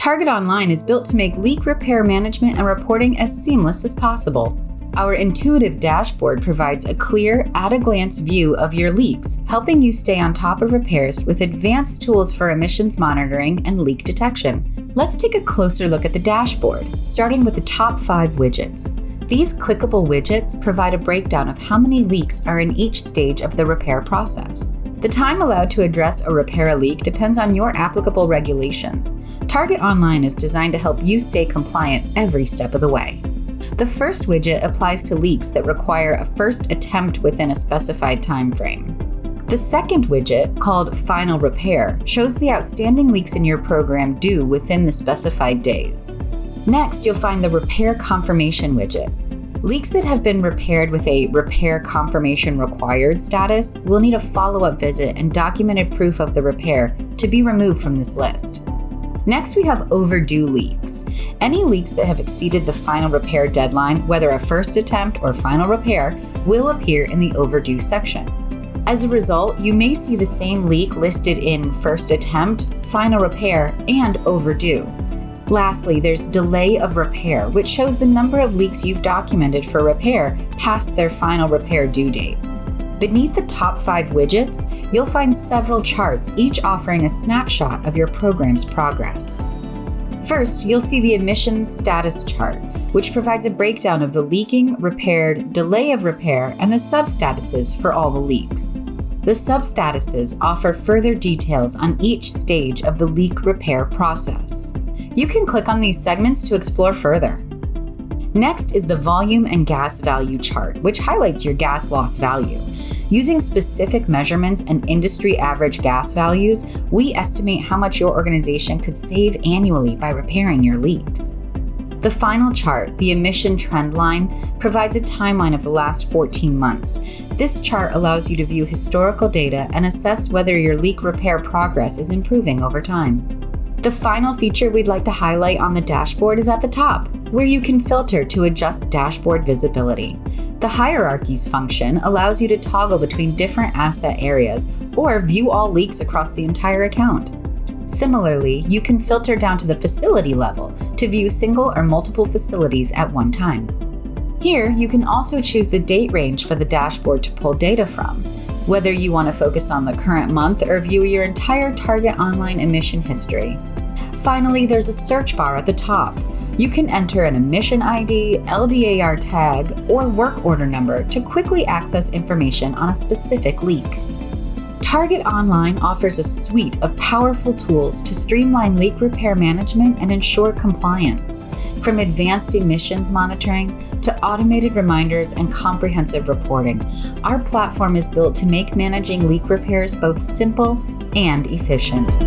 Target Online is built to make leak repair management and reporting as seamless as possible. Our intuitive dashboard provides a clear, at-a-glance view of your leaks, helping you stay on top of repairs with advanced tools for emissions monitoring and leak detection. Let's take a closer look at the dashboard, starting with the top 5 widgets. These clickable widgets provide a breakdown of how many leaks are in each stage of the repair process. The time allowed to address or repair a leak depends on your applicable regulations. Target Online is designed to help you stay compliant every step of the way. The first widget applies to leaks that require a first attempt within a specified time frame. The second widget, called Final Repair, shows the outstanding leaks in your program due within the specified days. Next, you'll find the Repair Confirmation widget. Leaks that have been repaired with a Repair Confirmation Required status will need a follow-up visit and documented proof of the repair to be removed from this list. Next, we have overdue leaks. Any leaks that have exceeded the final repair deadline, whether a first attempt or final repair, will appear in the overdue section. As a result, you may see the same leak listed in first attempt, final repair, and overdue. Lastly, there's delay of repair, which shows the number of leaks you've documented for repair past their final repair due date. Beneath the top 5 widgets, you'll find several charts, each offering a snapshot of your program's progress. First, you'll see the emissions status chart, which provides a breakdown of the leaking, repaired, delay of repair, and the substatuses for all the leaks. The substatuses offer further details on each stage of the leak repair process. You can click on these segments to explore further. Next is the volume and gas value chart, which highlights your gas loss value. Using specific measurements and industry average gas values, we estimate how much your organization could save annually by repairing your leaks. The final chart, the emission trend line, provides a timeline of the last 14 months. This chart allows you to view historical data and assess whether your leak repair progress is improving over time. The final feature we'd like to highlight on the dashboard is at the top, where you can filter to adjust dashboard visibility. The hierarchies function allows you to toggle between different asset areas or view all leaks across the entire account. Similarly, you can filter down to the facility level to view single or multiple facilities at one time. Here, you can also choose the date range for the dashboard to pull data from, whether you want to focus on the current month or view your entire Target Online emission history. Finally, there's a search bar at the top. You can enter an emission ID, LDAR tag, or work order number to quickly access information on a specific leak. Target Online offers a suite of powerful tools to streamline leak repair management and ensure compliance. From advanced emissions monitoring to automated reminders and comprehensive reporting, our platform is built to make managing leak repairs both simple and efficient.